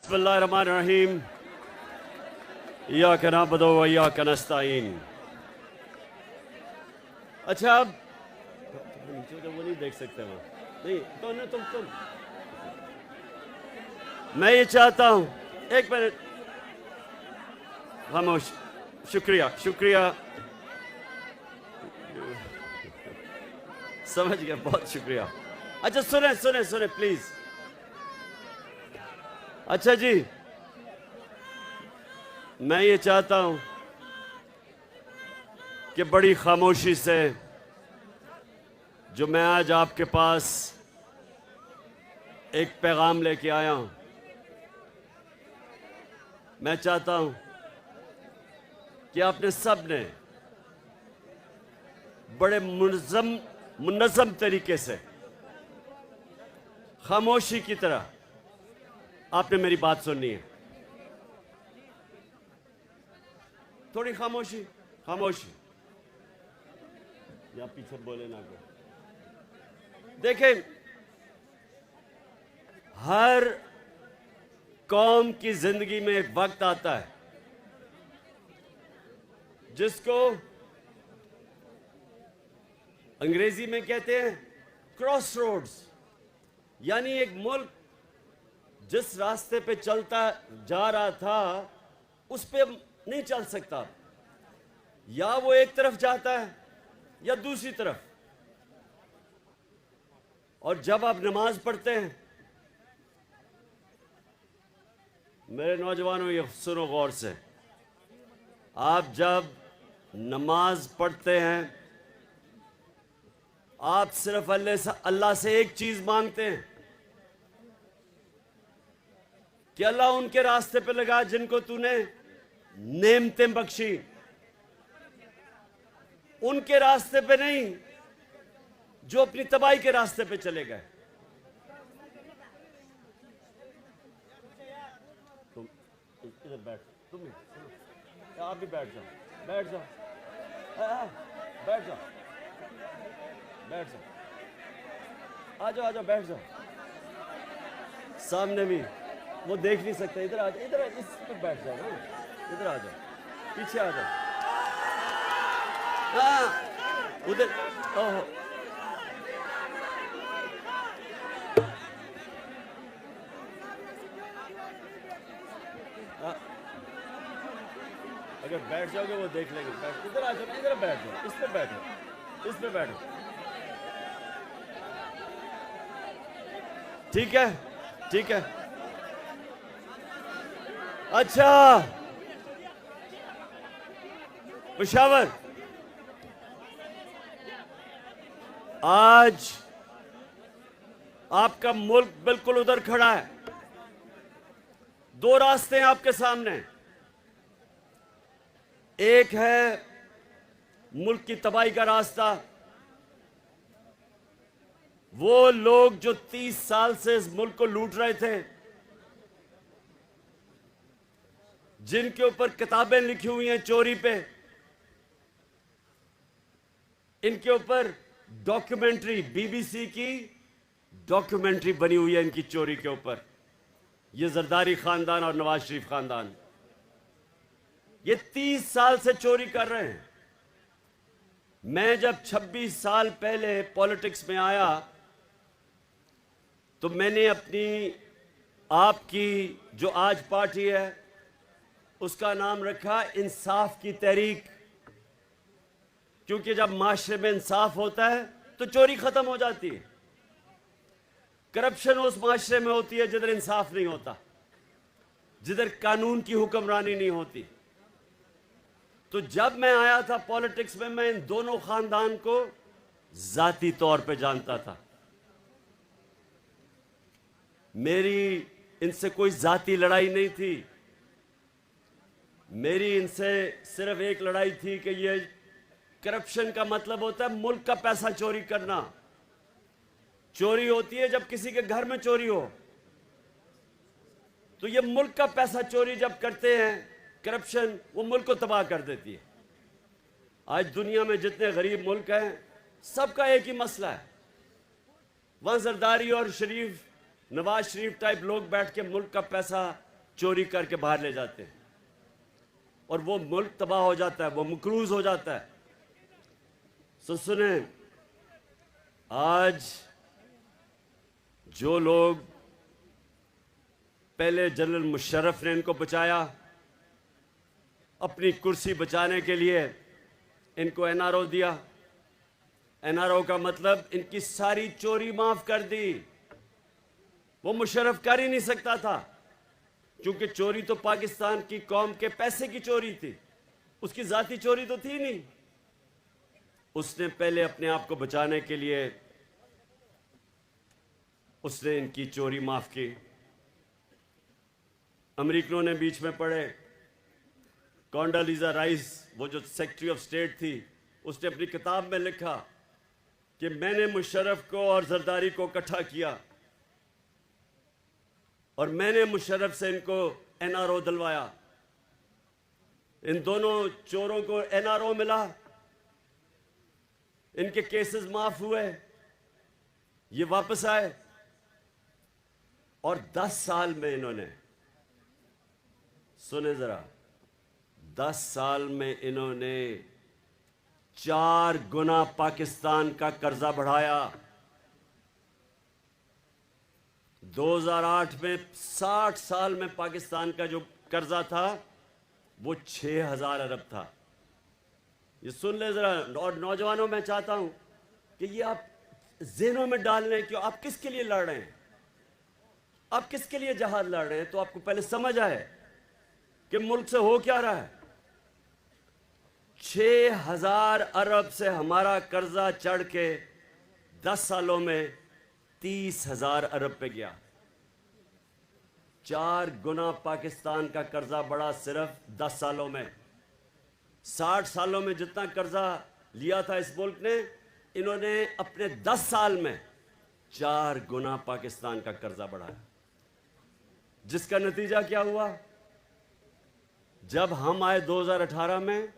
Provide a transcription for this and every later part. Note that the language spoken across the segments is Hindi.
बिस्मिल्लाहिर्रहमानिर्रहीम। इय्याका नअबुदु व इय्याका नस्तईन। अच्छा, अब नीचे तो वो नहीं देख सकते वो नहीं तो ना तुम मैं ये चाहता हूं, एक मिनट खामोश। शुक्रिया शुक्रिया, समझ गया, बहुत शुक्रिया। अच्छा सुने सुने सुने प्लीज। अच्छा जी, मैं ये चाहता हूं कि बड़ी खामोशी से जो मैं आज आपके पास एक पैगाम लेके आया हूं, मैं चाहता हूं कि आपने सब ने बड़े मुनज़्ज़म तरीके से खामोशी की तरह आपने मेरी बात सुननी है। थोड़ी खामोशी खामोशी, या पीछे बोले ना को। देखें, हर कौम की जिंदगी में एक वक्त आता है जिसको अंग्रेजी में कहते हैं क्रॉस रोड्स, यानी एक मुल्क जिस रास्ते पे चलता जा रहा था उस पे नहीं चल सकता, या वो एक तरफ जाता है या दूसरी तरफ। और जब आप नमाज पढ़ते हैं, मेरे नौजवानों ये सुनो गौर से, आप जब नमाज पढ़ते हैं आप सिर्फ अल्लाह से एक चीज मांगते हैं कि अल्लाह उनके रास्ते पे लगा जिनको तूने नेमतें बख्शी, उनके रास्ते पे नहीं जो अपनी तबाही के रास्ते पे चले गए। तुम इधर बैठ, तुम आप भी बैठ जाओ, बैठ जाओ, बैठ जाओ, बैठ जाओ, आ जाओ, आ जाओ, बैठ जाओ। सामने भी वो देख नहीं सकते, इधर आ जाओ, इधर इस पे बैठ जाओ ना, इधर आ जाओ, पीछे आ जाओ। हाँ उधर, ओहो अगर बैठ जाओगे वो देख लेंगे। इधर आ जाओ, इधर बैठ जाओ, इस पे बैठो, इस पे बैठो, ठीक है, ठीक है। अच्छा पेशावर, आज आपका मुल्क बिल्कुल उधर खड़ा है। दो रास्ते हैं आपके सामने, एक है मुल्क की तबाही का रास्ता। वो लोग जो 30 साल से इस मुल्क को लूट रहे थे, जिनके ऊपर किताबें लिखी हुई हैं चोरी पे, इनके ऊपर डॉक्यूमेंट्री, बीबीसी की डॉक्यूमेंट्री बनी हुई है इनकी चोरी के ऊपर। ये जरदारी खानदान और नवाज शरीफ खानदान, ये 30 साल से चोरी कर रहे हैं। मैं जब 26 साल पहले पॉलिटिक्स में आया तो मैंने अपनी आपकी जो आज पार्टी है उसका नाम रखा इंसाफ की तहरीक, क्योंकि जब माशरे में इंसाफ होता है तो चोरी खत्म हो जाती है। करप्शन उस माशरे में होती है जिधर इंसाफ नहीं होता, जिधर कानून की हुक्मरानी नहीं होती। तो जब मैं आया था पॉलिटिक्स में, मैं इन दोनों खानदान को जाती तौर पे जानता था। मेरी इनसे कोई जाती लड़ाई नहीं थी, मेरी इनसे सिर्फ एक लड़ाई थी कि ये करप्शन का मतलब होता है मुल्क का पैसा चोरी करना। चोरी होती है जब किसी के घर में चोरी हो, तो ये मुल्क का पैसा चोरी जब करते हैं करप्शन, वो मुल्क को तबाह कर देती है। आज दुनिया में जितने गरीब मुल्क हैं सबका एक ही मसला है, वहां जरदारी और शरीफ, नवाज शरीफ टाइप लोग बैठ के मुल्क का पैसा चोरी करके बाहर ले जाते हैं और वो मुल्क तबाह हो जाता है, वो मकरूज हो जाता है। सुने, आज जो लोग पहले जनरल मुशर्रफ ने इनको बचाया, अपनी कुर्सी बचाने के लिए इनको एनआरओ दिया। एनआरओ का मतलब इनकी सारी चोरी माफ कर दी। वो मुशर्रफ कर ही नहीं सकता था, क्योंकि चोरी तो पाकिस्तान की कौम के पैसे की चोरी थी, उसकी जाती चोरी तो थी नहीं। उसने पहले अपने आप को बचाने के लिए उसने इनकी चोरी माफ की। अमेरिकनों ने बीच में पढ़े, कॉन्डोलीजा राइस, वो जो सेक्रेटरी ऑफ स्टेट थी, उसने अपनी किताब में लिखा कि मैंने मुशर्रफ को और जरदारी को इकट्ठा किया और मैंने मुशर्रफ से इनको एनआरओ दिलवाया। इन दोनों चोरों को एनआरओ मिला, इनके केसेस माफ हुए, ये वापस आए और 10 साल में इन्होंने, सुने जरा, 10 साल में इन्होंने 4 गुना पाकिस्तान का कर्जा बढ़ाया। 2008 में 60 साल में पाकिस्तान का जो कर्जा था वो 6000 अरब था। ये सुन ले जरा, और नौजवानों में चाहता हूं कि ये आप ज़हनों में डाल लें कि आप किसके लिए लड़ रहे हैं, आप किसके लिए जहाद लड़ रहे हैं, तो आपको पहले समझ आए कि मुल्क से हो क्या रहा है। 6000 अरब से हमारा कर्जा चढ़ के 10 सालों में 30,000 अरब पे गया। 4 गुना पाकिस्तान का कर्जा बढ़ा सिर्फ 10 सालों में। 60 सालों में जितना कर्जा लिया था इस मुल्क ने, इन्होंने अपने 10 साल में 4 गुना पाकिस्तान का कर्जा बढ़ाया। जिसका नतीजा क्या हुआ, जब हम आए 2018 में,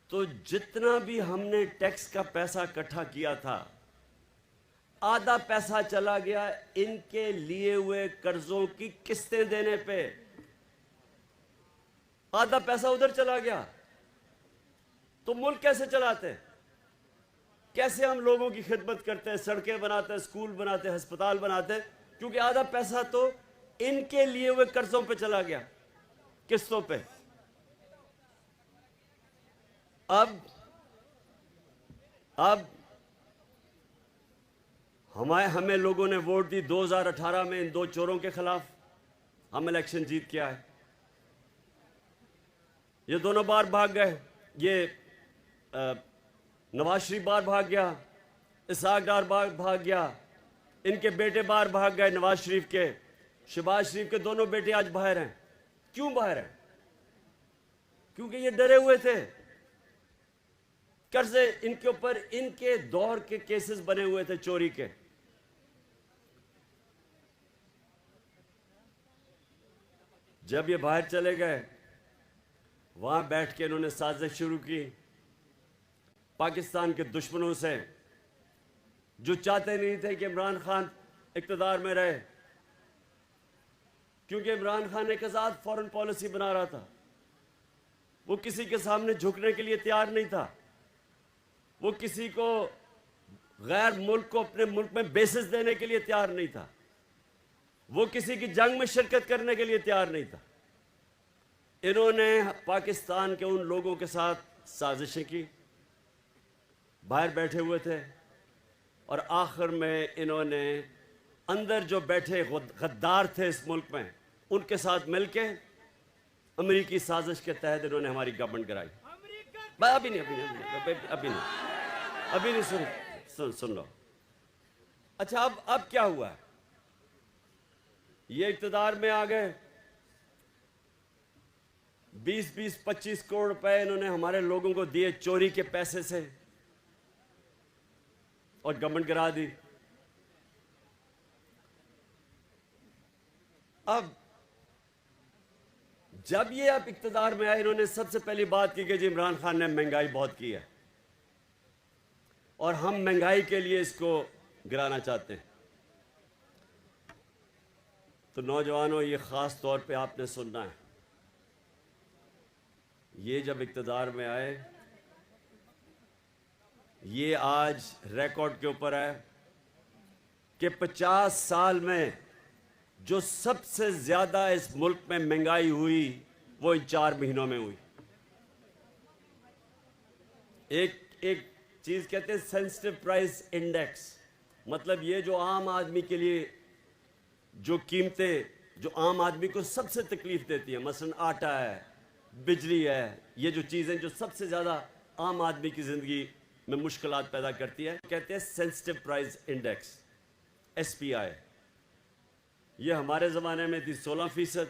तो जितना भी हमने टैक्स का पैसा इकट्ठा किया था, आधा पैसा चला गया इनके लिए हुए कर्जों की किस्तें देने पे। आधा पैसा उधर चला गया। तो मुल्क कैसे चलाते हैं, कैसे हम लोगों की खिदमत करते हैं, सड़कें बनाते हैं, स्कूल बनाते हैं, अस्पताल बनाते हैं, क्योंकि आधा पैसा तो इनके लिए हुए कर्जों पे चला गया, किस्तों पे। अब हमें लोगों ने वोट दी 2018 में इन 2 चोरों के खिलाफ, हम इलेक्शन जीत के आए। ये दोनों बार भाग गए, ये नवाज शरीफ बार भाग गया, इसहाक डार बार भाग गया, इनके बेटे बार भाग गए, नवाज शरीफ के, शहबाज शरीफ के दोनों बेटे आज बाहर हैं। क्यों बाहर हैं? क्योंकि ये डरे हुए थे। कर्जे इनके ऊपर इनके दौर के केसेस बने हुए थे चोरी के। जब ये बाहर चले गए, वहां बैठ के इन्होंने साजिश शुरू की पाकिस्तान के दुश्मनों से, जो चाहते नहीं थे कि इमरान खान इक़्तिदार में रहे, क्योंकि इमरान खान एक आज़ाद फॉरेन पॉलिसी बना रहा था। वो किसी के सामने झुकने के लिए तैयार नहीं था। वो किसी को, गैर मुल्क को अपने मुल्क में बेसिस देने के लिए तैयार नहीं था। वो किसी की जंग में शिरकत करने के लिए तैयार नहीं था। इन्होंने पाकिस्तान के उन लोगों के साथ साजिशें की, बाहर बैठे हुए थे, और आखिर में इन्होंने अंदर जो बैठे गद्दार थे इस मुल्क में, उनके साथ मिलके अमेरिकी साजिश के तहत इन्होंने हमारी गवर्नमेंट गिराई। अभी नहीं सुन लो। अच्छा, अब क्या हुआ? ये इक़्तिदार में आ गए, 20-25 करोड़ रुपए इन्होंने हमारे लोगों को दिए चोरी के पैसे से, और गवर्नमेंट गिरा दी। अब जब ये आप इक़्तिदार में आए, इन्होंने सबसे पहली बात की कि जी इमरान खान ने महंगाई बहुत की है और हम महंगाई के लिए इसको गिराना चाहते हैं। तो नौजवानों, ये ख़ास तौर पे आपने सुनना है, ये जब इक़्तिदार में आए, ये आज रिकॉर्ड के ऊपर है कि 50 साल में जो सबसे ज़्यादा इस मुल्क में महंगाई हुई वो इन 4 महीनों में हुई। एक चीज़ कहते हैं सेंसिटिव प्राइस इंडेक्स, मतलब ये जो आम आदमी के लिए जो कीमतें जो आम आदमी को सबसे तकलीफ देती है, मसलन आटा है, बिजली है, ये जो चीज़ें जो सबसे ज़्यादा आम आदमी की ज़िंदगी में मुश्किलात पैदा करती है, कहते हैं सेंसिटिव प्राइस इंडेक्स, SPI। ये हमारे ज़माने में थी 16%,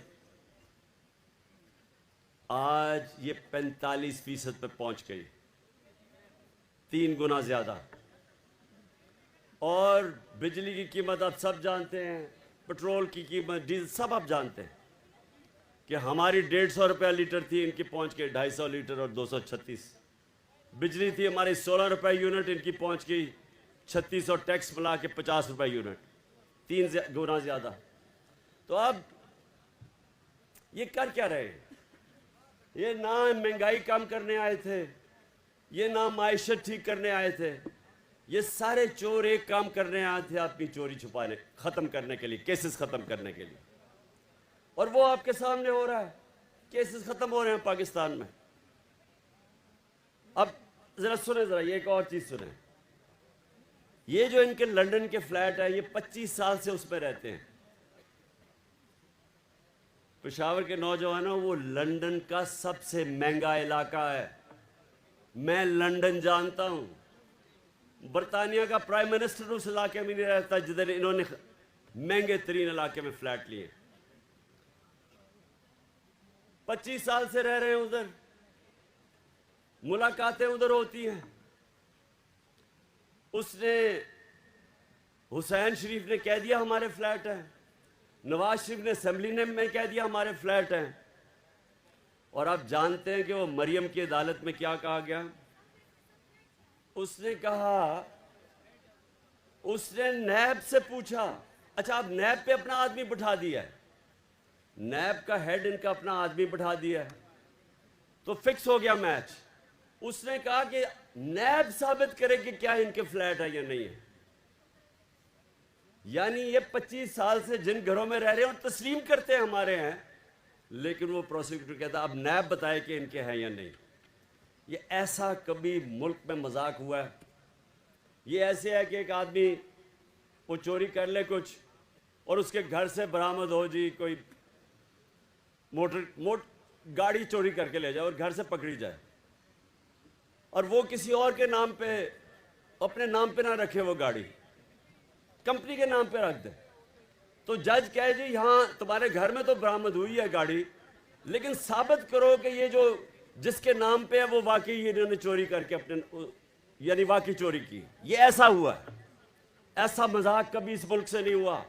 आज ये 45% पे पहुंच गई, 3 गुना ज़्यादा। और बिजली की कीमत आप सब जानते हैं, पेट्रोल की कीमत, डीजल सब आप जानते हैं कि हमारी 150 रुपया लीटर थी, इनकी पहुंच गई 250 लीटर और 236। बिजली थी हमारी 16 रुपये यूनिट, इनकी पहुंच गई 36 और टैक्स मिला के 50 रुपये यूनिट, 3 गुना ज़्यादा। तो अब ये कर क्या रहे हैं? ये ना महंगाई कम करने आए थे, ये ना माइशत ठीक करने आए थे, ये सारे चोर एक काम करने आए थे, अपनी चोरी छुपाने, ख़त्म करने के लिए, केसेस ख़त्म करने के लिए। और वो आपके सामने हो रहा है, केसेस ख़त्म हो रहे हैं पाकिस्तान में। अब ज़रा सुने, ज़रा ये एक और चीज़ सुने, ये जो इनके लंदन के फ्लैट है, ये 25 साल से उसमें रहते हैं। पेशावर के नौजवानों, वो लंदन का सबसे महंगा इलाका है। मैं लंदन जानता हूँ, बरतानिया का प्राइम मिनिस्टर उस इलाके में नहीं रहता जिधर इन्होंने महंगे तरीन इलाके में फ्लैट लिए। 25 साल से रह रहे हैं उधर, मुलाकातें उधर होती हैं। उसने, हुसैन शरीफ ने कह दिया हमारे फ्लैट हैं, नवाज शरीफ ने असेंबली में कह दिया हमारे फ्लैट हैं। और आप जानते हैं कि वो मरियम की अदालत में क्या कहा गया? उसने कहा, उसने नैब से पूछा, अच्छा आप नैब पे अपना आदमी बिठा दिया है, नैब का हेड इनका अपना आदमी बिठा दिया है, तो फिक्स हो गया मैच। उसने कहा कि नैब साबित करे कि क्या इनके फ्लैट है या नहीं है। यानी ये 25 साल से जिन घरों में रह रहे हैं वो तस्लीम करते हैं हमारे हैं, लेकिन वो प्रोसिक्यूटर कहता अब नैब बताए कि इनके हैं या नहीं। ये ऐसा कभी मुल्क में मजाक हुआ है? ये ऐसे है कि एक आदमी वो चोरी कर ले कुछ और उसके घर से बरामद हो जी कोई गाड़ी चोरी करके ले जाए और घर से पकड़ी जाए, और वो किसी और के नाम पे, अपने नाम पे ना रखे, वो गाड़ी कंपनी के नाम पे रख दे, तो जज कहे जी हाँ तुम्हारे घर में तो बरामद हुई है गाड़ी, लेकिन साबित करो कि ये जो जिसके नाम पे है वो वाकई इन्होंने चोरी करके अपने, यानी वाकई चोरी की। ये ऐसा हुआ है, ऐसा मजाक कभी इस मुल्क से नहीं हुआ।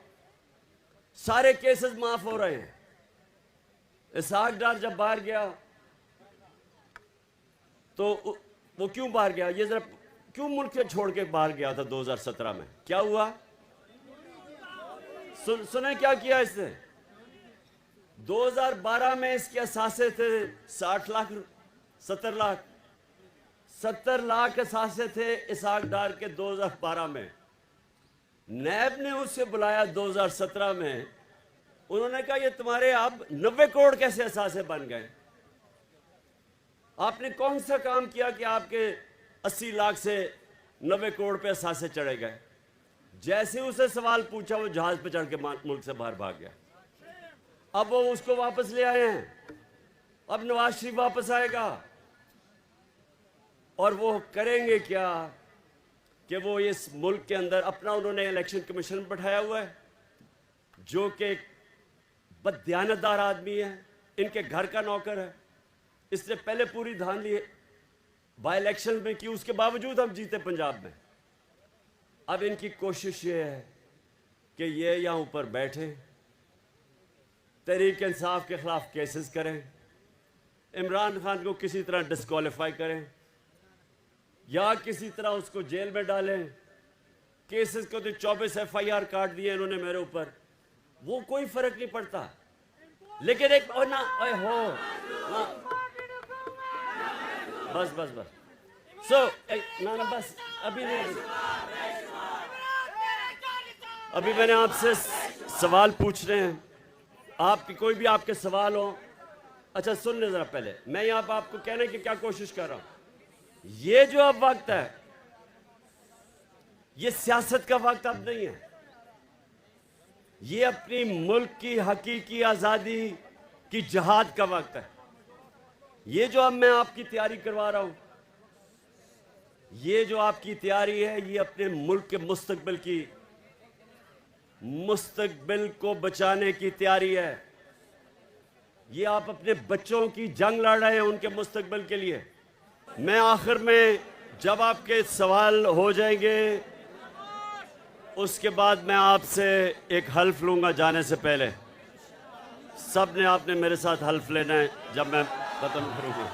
सारे केसेस माफ हो रहे हैं। इसहाक डार जब बाहर गया तो वो क्यों बाहर गया? ये जरा क्यों मुल्क से छोड़ के बाहर गया था 2017 में? क्या हुआ? सुने क्या किया इसने? 2012 में इसके असासे थे 60 लाख, 70 लाख असासे थे इसहाक डार के 2012 में। नैब ने उसे बुलाया 2017 में, उन्होंने कहा ये तुम्हारे अब 90 करोड़ कैसे असासे बन गए? आपने कौन सा काम किया कि आपके 80 लाख से 90 करोड़ पे असासे चढ़े गए? जैसे उसे सवाल पूछा वो जहाज पे चढ़ के मुल्क से बाहर भाग गया। अब वो उसको वापस ले आए हैं, अब नवाज शरीफ वापस आएगा और वो करेंगे क्या कि वो इस मुल्क के अंदर अपना, उन्होंने इलेक्शन कमीशन बैठाया हुआ है जो कि बददियानतदार आदमी है, इनके घर का नौकर है। इसने पहले पूरी धांधली बाई इलेक्शन में की, उसके बावजूद हम जीते पंजाब में। अब इनकी कोशिश ये है कि ये यहाँ ऊपर बैठे, तहरीक इंसाफ के खिलाफ केसेस करें, इमरान खान को किसी तरह डिस्क्वालीफाई करें या किसी तरह उसको जेल में डालें। केसेस को तो 24 FIR काट दिए इन्होंने मेरे ऊपर, वो कोई फर्क नहीं पड़ता, लेकिन एक ओ ना ओए हो ना, बस बस बस ना बस अभी नहीं, अभी मैंने आपसे सवाल पूछने हैं, आपकी कोई भी आपके सवाल हो। अच्छा सुन ले जरा, पहले मैं यहाँ पर आपको कहने की क्या कोशिश कर रहा हूं, ये जो अब वक्त है ये सियासत का वक्त अब नहीं है, ये अपनी मुल्क की हकीकी आजादी की जहाद का वक्त है। ये जो अब मैं आपकी तैयारी करवा रहा हूं, ये जो आपकी तैयारी है, ये अपने मुल्क के मुस्तकबिल को बचाने की तैयारी है। ये आप अपने बच्चों की जंग लड़ रहे हैं उनके मुस्तकबिल के लिए। मैं आखिर में जब आपके सवाल हो जाएंगे उसके बाद मैं आपसे एक हल्फ लूंगा जाने से पहले। सब ने आपने मेरे साथ हल्फ लेना है जब मैं खत्म करूंगा।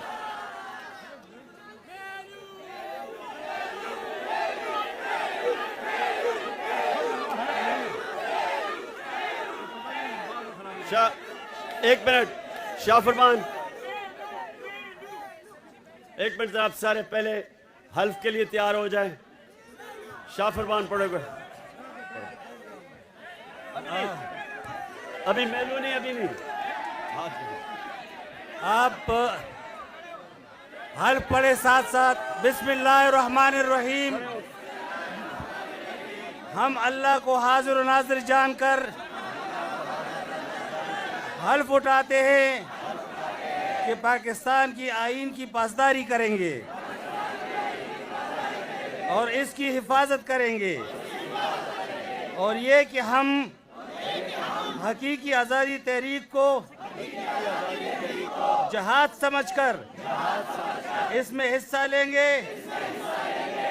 एक मिनट शाह फरमान, एक मिनट आप सारे पहले हल्फ के लिए तैयार हो जाएं। शाह फरमान पढ़ोगे? अभी मेनू नहीं, अभी नहीं, आप हल्फ पढ़े साथ साथ बिस्मिल्लाहिर्रहमानिर्रहीम। हम अल्लाह को हाजिर और नाजिर जानकर हल्फ उठाते हैं कि पाकिस्तान की आईन की पासदारी करेंगे और इसकी हिफाजत करेंगे, और ये कि हम हकीकी आज़ादी तहरीक को जहाद समझकर इसमें हिस्सा लेंगे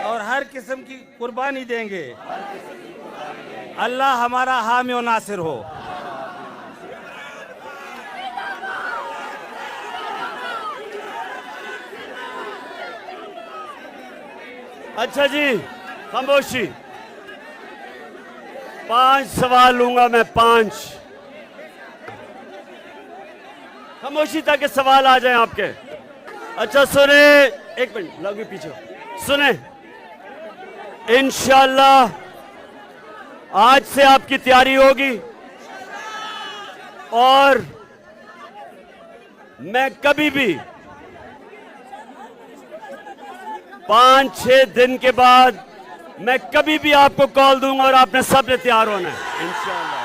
और हर किस्म की कुर्बानी देंगे। अल्लाह हमारा हामी और नासिर हो। अच्छा जी, खामोशी। 5 सवाल लूंगा मैं, 5। खामोशी ताकि सवाल आ जाएं आपके। अच्छा सुने, एक मिनट लगे पीछे सुने। इंशाअल्लाह आज से आपकी तैयारी होगी और मैं कभी भी 5-6 दिन के बाद मैं कभी भी आपको कॉल दूंगा और आपने सबने तैयार होना है इंशाअल्लाह।